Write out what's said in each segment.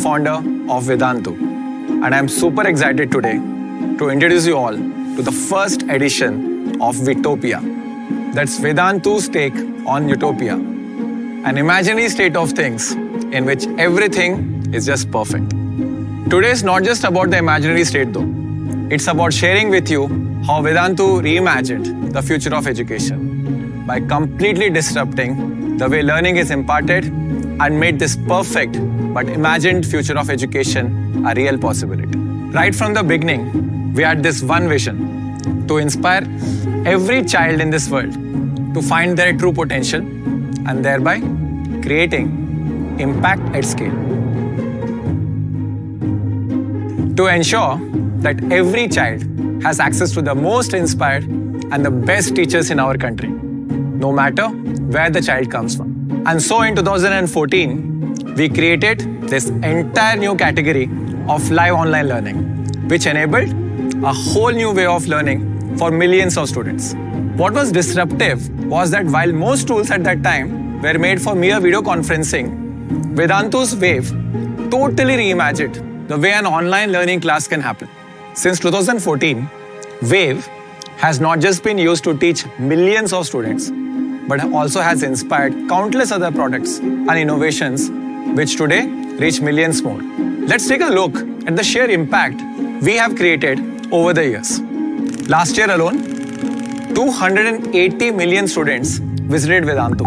founder of Vedantu, and I'm super excited today to introduce you all to the first edition of Vtopia. That's Vedantu's take on utopia, an imaginary state of things in which everything is just perfect. Today is not just about the imaginary state though. It's about sharing with you how Vedantu reimagined the future of education by completely disrupting the way learning is imparted and made this perfect but imagined future of education a real possibility. Right from the beginning, we had this one vision: to inspire every child in this world to find their true potential and thereby creating impact at scale. To ensure that every child has access to the most inspired and the best teachers in our country, no matter where the child comes from. And so in 2014, we created this entire new category of live online learning, which enabled a whole new way of learning for millions of students. What was disruptive was that while most tools at that time were made for mere video conferencing, Vedantu's WAVE totally reimagined the way an online learning class can happen. Since 2014, WAVE has not just been used to teach millions of students, but also has inspired countless other products and innovations which today reach millions more. Let's take a look at the sheer impact we have created over the years. Last year alone, 280 million students visited Vedantu.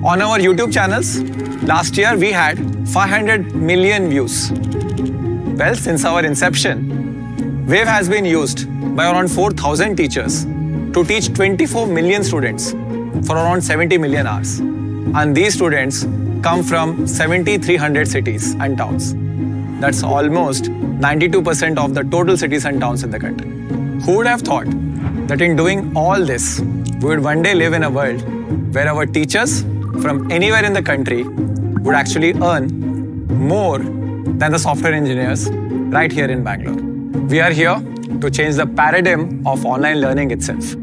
On our YouTube channels, last year we had 500 million views. Well, since our inception, WAVE has been used by around 4,000 teachers to teach 24 million students for around 70 million hours. And these students come from 7,300 cities and towns. That's almost 92% of the total cities and towns in the country. Who would have thought that in doing all this, we would one day live in a world where our teachers from anywhere in the country would actually earn more than the software engineers right here in Bangalore. We are here to change the paradigm of online learning itself.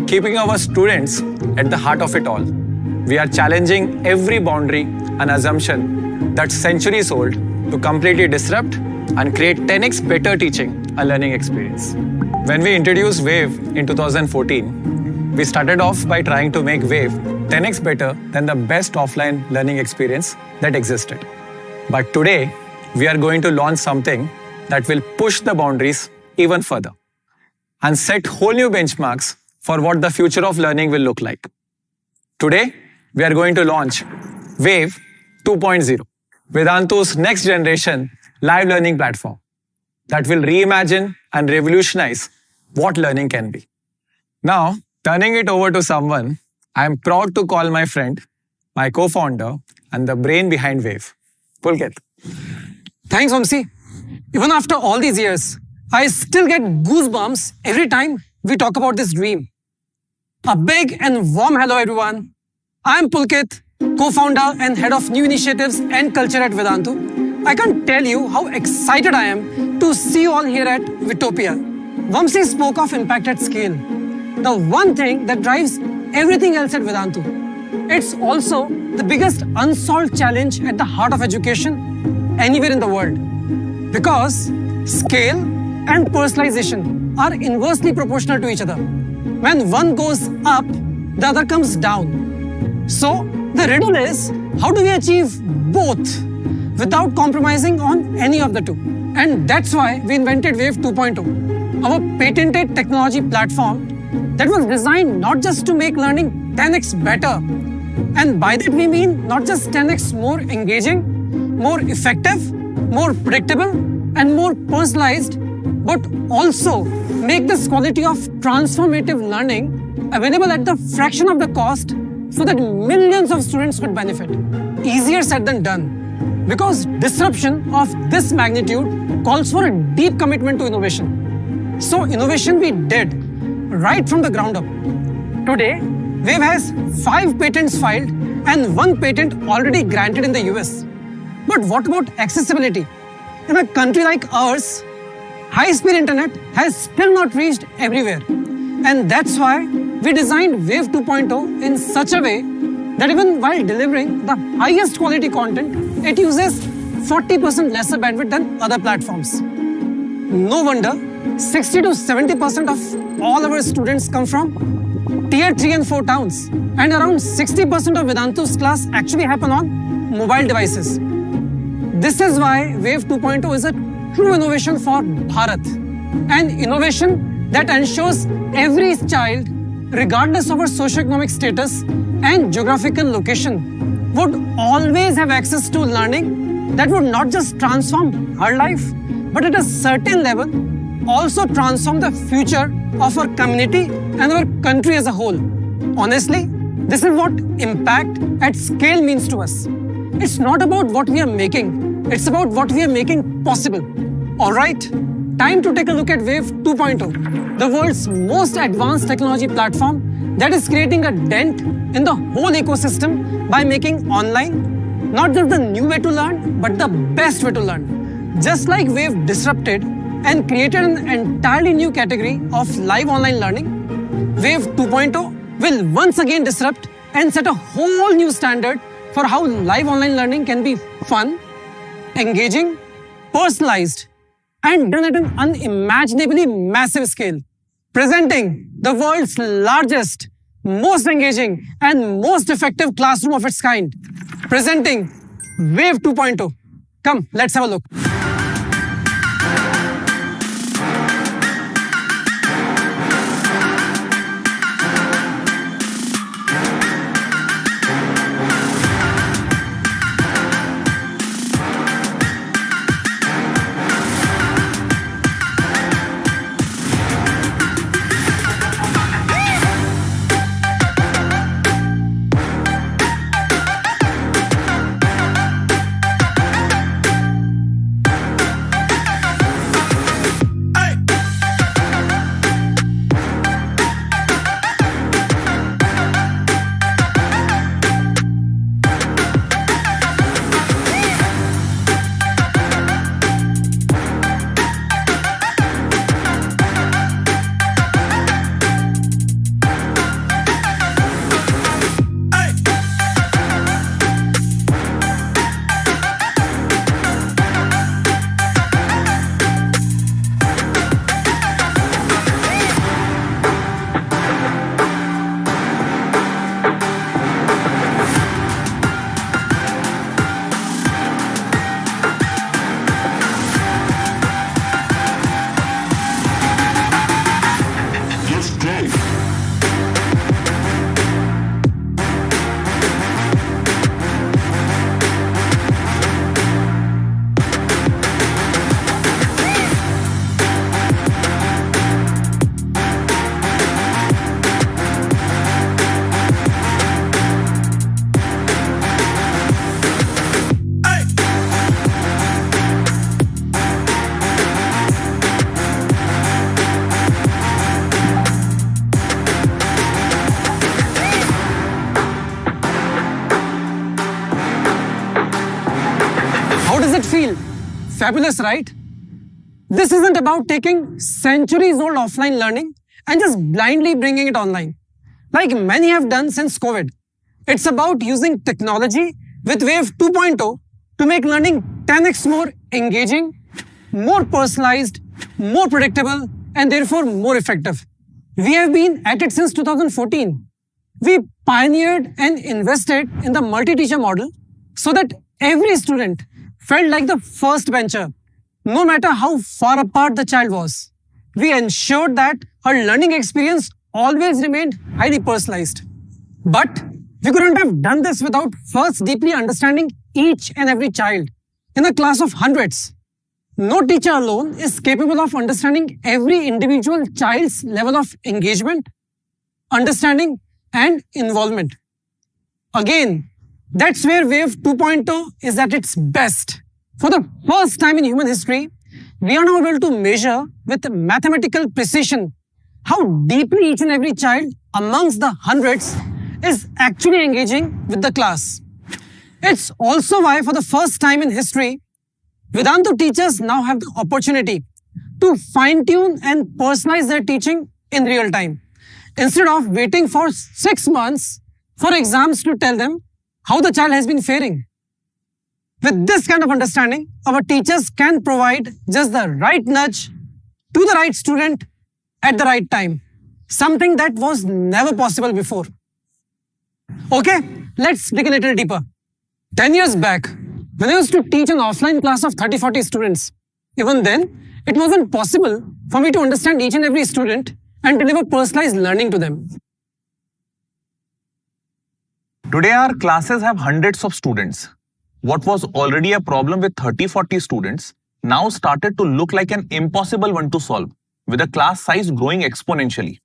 Keeping our students at the heart of it all, we are challenging every boundary and assumption that's centuries old to completely disrupt and create 10x better teaching and learning experience. When we introduced WAVE in 2014, we started off by trying to make WAVE 10x better than the best offline learning experience that existed. But today, we are going to launch something that will push the boundaries even further and set whole new benchmarks for what the future of learning will look like. Today, we are going to launch WAVE 2.0, Vedantu's next generation live learning platform that will reimagine and revolutionize what learning can be. Now, turning it over to someone I am proud to call my friend, my co-founder, and the brain behind WAVE, Pulkit. Thanks, Vamsi. Even after all these years, I still get goosebumps every time we talk about this dream. A big and warm hello, everyone. I'm Pulkit, co-founder and head of new initiatives and culture at Vedantu. I can't tell you how excited I am to see you all here at Vtopia. Vamsi spoke of impact at scale, the one thing that drives everything else at Vedantu. It's also the biggest unsolved challenge at the heart of education anywhere in the world. Because scale and personalization are inversely proportional to each other. When one goes up, the other comes down. So the riddle is, how do we achieve both without compromising on any of the two? And that's why we invented WAVE 2.0, our patented technology platform that was designed not just to make learning 10x better. And by that we mean not just 10x more engaging, more effective, more predictable, and more personalized, but also make this quality of transformative learning available at the fraction of the cost so that millions of students could benefit. Easier said than done, because disruption of this magnitude calls for a deep commitment to innovation. So innovation we did right from the ground up. Today, WAVE has 5 patents filed and 1 patent already granted in the US. But what about accessibility? In a country like ours, high-speed internet has still not reached everywhere. And that's why we designed WAVE 2.0 in such a way that even while delivering the highest quality content, it uses 40% lesser bandwidth than other platforms. No wonder 60 to 70% of all our students come from tier 3 and 4 towns, and around 60% of Vedantu's class actually happen on mobile devices. This is why Wave 2.0 is a true innovation for Bharat, an innovation that ensures every child, regardless of her socioeconomic status and geographical location, would always have access to learning that would not just transform her life, but at a certain level also transform the future of our community and our country as a whole. Honestly, this is what impact at scale means to us. It's not about what we are making, it's about what we are making possible. Alright, time to take a look at Wave 2.0, the world's most advanced technology platform that is creating a dent in the whole ecosystem by making online not just the new way to learn, but the best way to learn. Just like Wave disrupted and created an entirely new category of live online learning, Wave 2.0 will once again disrupt and set a whole new standard for how live online learning can be fun, engaging, personalized, and done at an unimaginably massive scale. Presenting the world's largest, most engaging, and most effective classroom of its kind. Presenting Wave 2.0. Come, let's have a look. How does it feel? Fabulous, right? This isn't about taking centuries-old offline learning and just blindly bringing it online, like many have done since COVID. It's about using technology with Wave 2.0 to make learning 10x more engaging, more personalized, more predictable, and therefore more effective. We have been at it since 2014. We pioneered and invested in the multi-teacher model so that every student felt like the first bencher, no matter how far apart the child was. We ensured that her learning experience always remained highly personalized. But we couldn't have done this without first deeply understanding each and every child. In a class of hundreds, no teacher alone is capable of understanding every individual child's level of engagement, understanding, and involvement. Again, that's where Wave 2.0 is at its best. For the first time in human history, we are now able to measure with mathematical precision how deeply each and every child amongst the hundreds is actually engaging with the class. It's also why for the first time in history, Vedantu teachers now have the opportunity to fine-tune and personalize their teaching in real time, instead of waiting for 6 months for exams to tell them how the child has been faring. With this kind of understanding, our teachers can provide just the right nudge to the right student at the right time. Something that was never possible before. Okay, let's dig a little deeper. 10 years back, when I used to teach an offline class of 30-40 students, even then, it wasn't possible for me to understand each and every student and deliver personalized learning to them. Today, our classes have hundreds of students. What was already a problem with 30-40 students now started to look like an impossible one to solve, with the class size growing exponentially.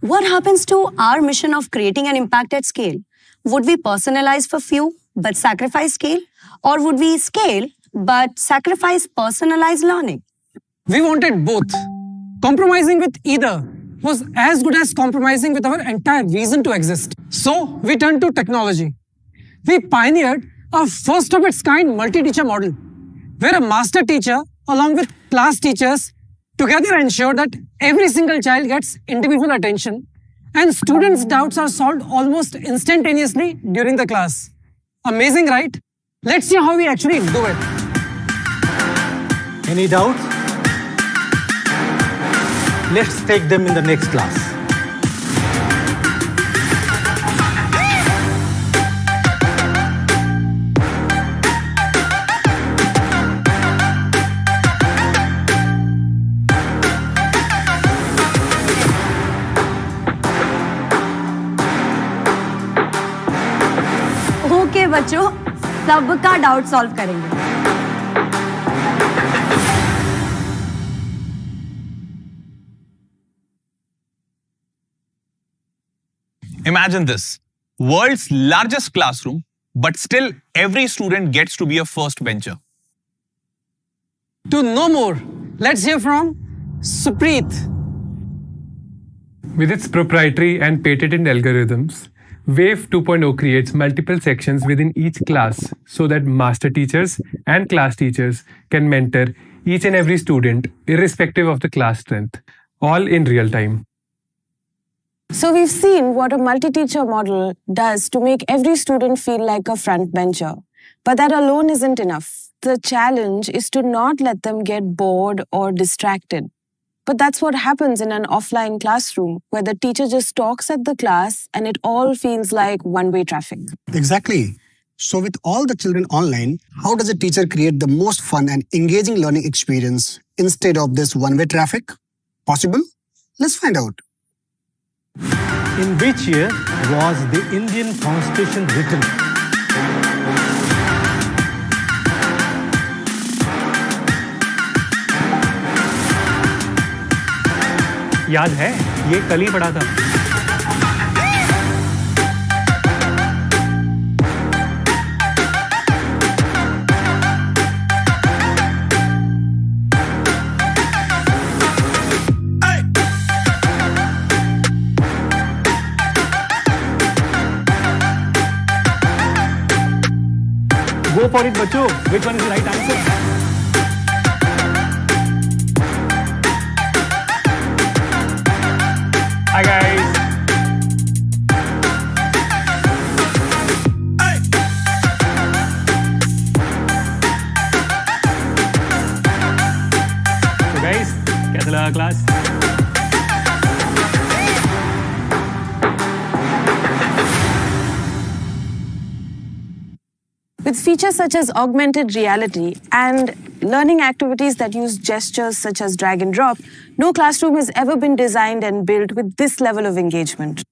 What happens to our mission of creating an impact at scale? Would we personalize for few but sacrifice scale? Or would we scale but sacrifice personalized learning? We wanted both. Compromising with either was as good as compromising with our entire reason to exist. So we turned to technology. We pioneered a first of its kind multi-teacher model, where a master teacher along with class teachers together ensure that every single child gets individual attention and students' doubts are solved almost instantaneously during the class. Amazing, right? Let's see how we actually do it. Any doubts? Let's take them in the next class. Okay बच्चों, सबका doubt solve करेंगे. Imagine this, world's largest classroom, but still every student gets to be a first bencher. To know more, let's hear from Supreet. With its proprietary and patented algorithms, WAVE 2.0 creates multiple sections within each class so that master teachers and class teachers can mentor each and every student irrespective of the class strength, all in real time. So we've seen what a multi-teacher model does to make every student feel like a front bencher. But that alone isn't enough. The challenge is to not let them get bored or distracted. But that's what happens in an offline classroom where the teacher just talks at the class and it all feels like one-way traffic. Exactly. So with all the children online, how does a teacher create the most fun and engaging learning experience instead of this one-way traffic? Possible? Let's find out. In which year was the Indian Constitution written? याद है, ये कल ही पढ़ा था. Go for it, बच्चों. Which one is the right answer? Hi guys. So guys, कैसा लगा class? With features such as augmented reality and learning activities that use gestures such as drag and drop, no classroom has ever been designed and built with this level of engagement.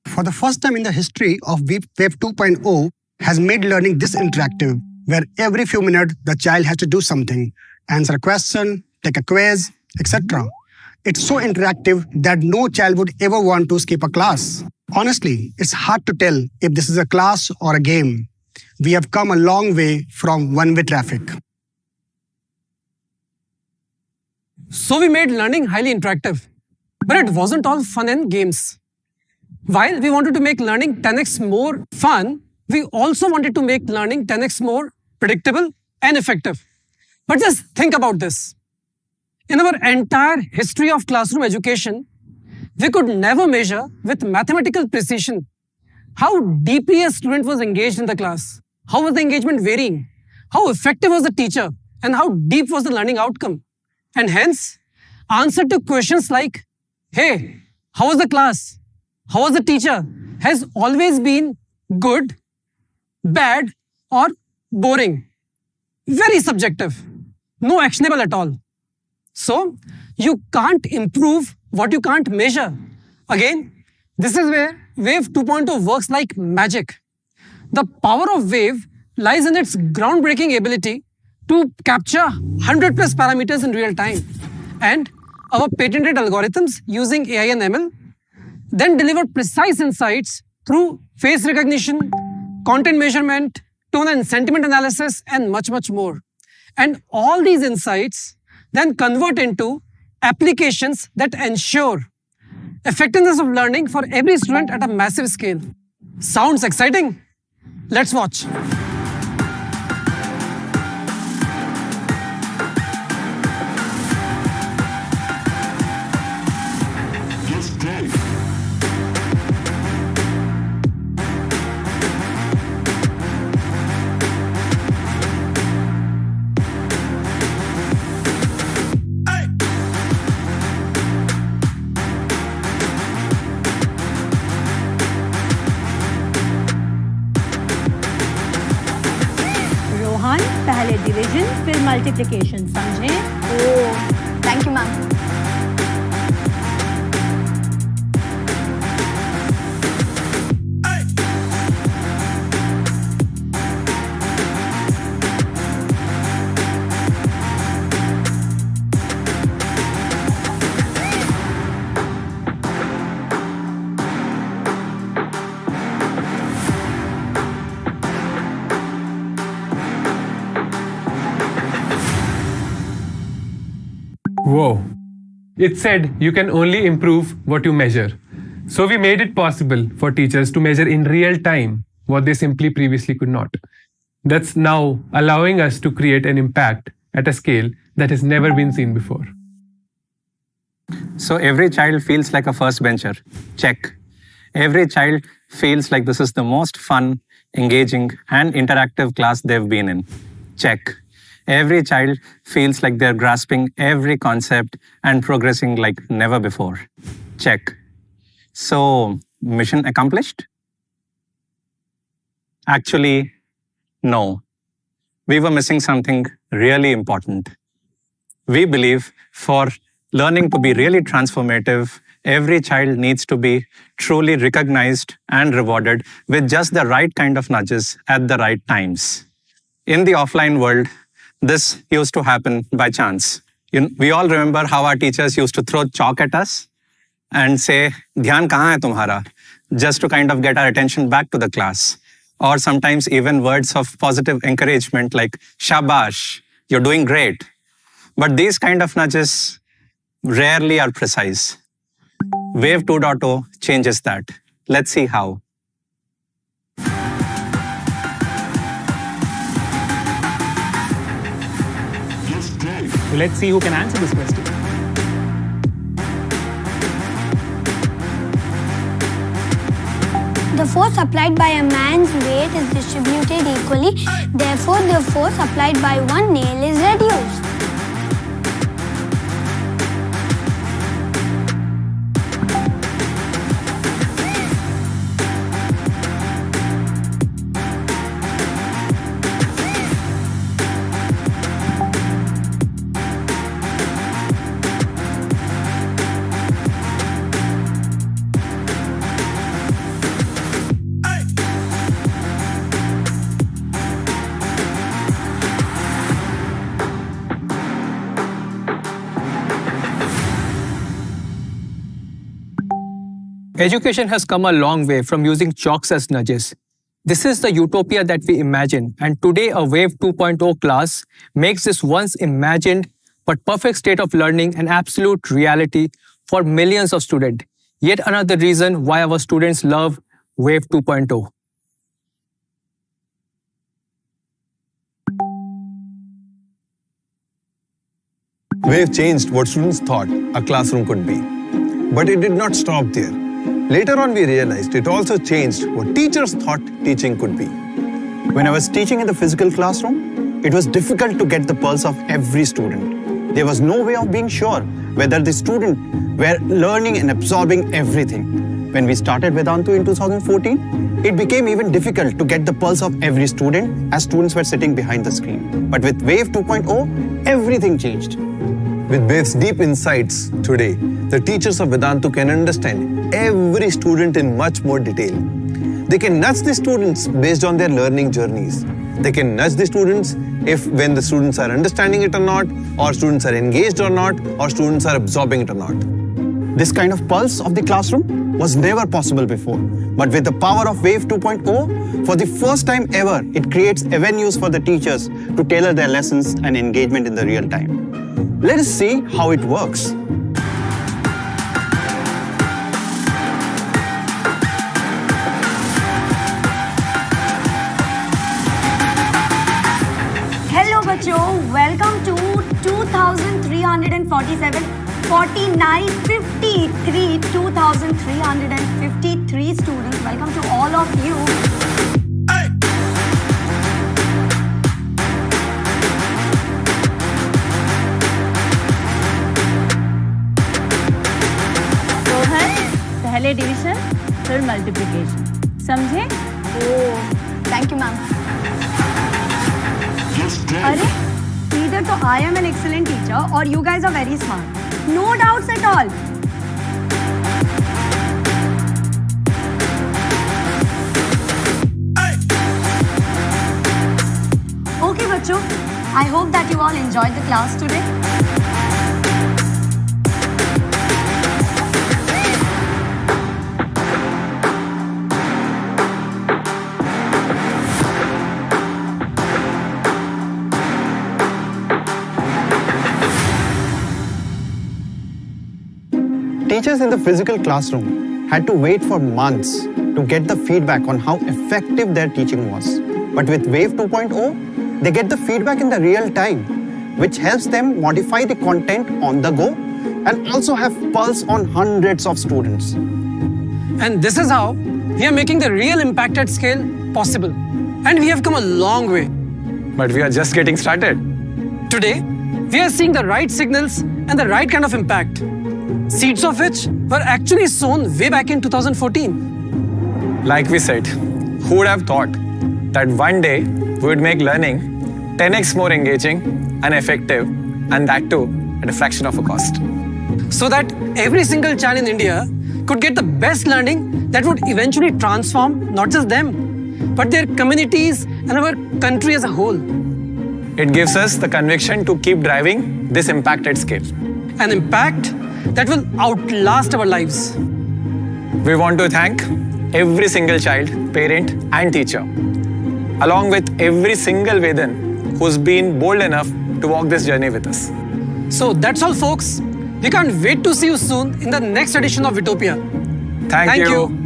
For the first time in the history of Wave 2.0 has made learning this interactive, where every few minutes the child has to do something, answer a question, take a quiz, etc. It's so interactive that no child would ever want to skip a class. Honestly, it's hard to tell if this is a class or a game. We have come a long way from one-way traffic. So we made learning highly interactive. But it wasn't all fun and games. While we wanted to make learning 10x more fun, we also wanted to make learning 10x more predictable and effective. But just think about this. In our entire history of classroom education, we could never measure with mathematical precision how deeply a student was engaged in the class. How was the engagement varying? How effective was the teacher? And how deep was the learning outcome? And hence, answer to questions like, hey, how was the class? How was the teacher? Has always been good, bad, or boring. Very subjective. No actionable at all. So, you can't improve what you can't measure. Again, this is where Wave 2.0 works like magic. The power of Wave lies in its groundbreaking ability to capture 100 plus parameters in real time. And our patented algorithms using AI and ML then deliver precise insights through face recognition, content measurement, tone and sentiment analysis, and much, much more. And all these insights then convert into applications that ensure effectiveness of learning for every student at a massive scale. Sounds exciting? Let's watch. Rohan पहले division फिर multiplication समझे? Oh, thank you, ma'am. Whoa. It said you can only improve what you measure. So we made it possible for teachers to measure in real time what they simply previously could not. That's now allowing us to create an impact at a scale that has never been seen before. So every child feels like a first bencher. Check. Every child feels like this is the most fun, engaging, and interactive class they've been in. Check. Every child feels like they're grasping every concept and progressing like never before. Check. So, mission accomplished? Actually, no. We were missing something really important. We believe for learning to be really transformative, every child needs to be truly recognized and rewarded with just the right kind of nudges at the right times. In the offline world, this used to happen by chance. We all remember how our teachers used to throw chalk at us and say, "Dhyan kahan hai tumhara?" just to kind of get our attention back to the class. Or sometimes even words of positive encouragement like, "Shabash, you're doing great." But these kind of nudges rarely are precise. Wave 2.0 changes that. Let's see how. So let's see who can answer this question. The force applied by a man's weight is distributed equally. Therefore, the force applied by one nail is reduced. Education has come a long way from using chalks as nudges. This is the utopia that we imagine, and today a Wave 2.0 class makes this once imagined but perfect state of learning an absolute reality for millions of students. Yet another reason why our students love Wave 2.0. Wave changed what students thought a classroom could be. But it did not stop there. Later on, we realized it also changed what teachers thought teaching could be. When I was teaching in the physical classroom, it was difficult to get the pulse of every student. There was no way of being sure whether the students were learning and absorbing everything. When we started Vedantu in 2014, it became even difficult to get the pulse of every student as students were sitting behind the screen. But with Wave 2.0, everything changed. With Wave's deep insights today, the teachers of Vedantu can understand every student in much more detail. They can nudge the students based on their learning journeys. They can nudge the students when the students are understanding it or not, or students are engaged or not, or students are absorbing it or not. This kind of pulse of the classroom was never possible before. But with the power of Wave 2.0, for the first time ever, it creates avenues for the teachers to tailor their lessons and engagement in the real time. Let us see how it works. Hello, बच्चों. Welcome to 2,347, 49, 53, 2,353 students. Welcome to all of you. Rohan, पहले division फिर multiplication, समझे? Thank you, ma'am. अरे, either तो I am an excellent teacher or you guys are very smart. No doubts at all. Okay, बच्चों. I hope that you all enjoyed the class today. Teachers in the physical classroom had to wait for months to get the feedback on how effective their teaching was. But with Wave 2.0, they get the feedback in the real time, which helps them modify the content on the go and also have pulse on hundreds of students. And this is how we are making the real impact at scale possible. And we have come a long way. But we are just getting started. Today, we are seeing the right signals and the right kind of impact, seeds of which were actually sown way back in 2014. Like we said, who would have thought that one day we would make learning 10x more engaging and effective, and that too at a fraction of a cost. So that every single child in India could get the best learning that would eventually transform not just them, but their communities and our country as a whole. It gives us the conviction to keep driving this impact at scale. An impact that will outlast our lives. We want to thank every single child, parent and teacher, along with every single Vedan who's been bold enough to walk this journey with us. So that's all, folks. We can't wait to see you soon in the next edition of Vtopia. Thank you.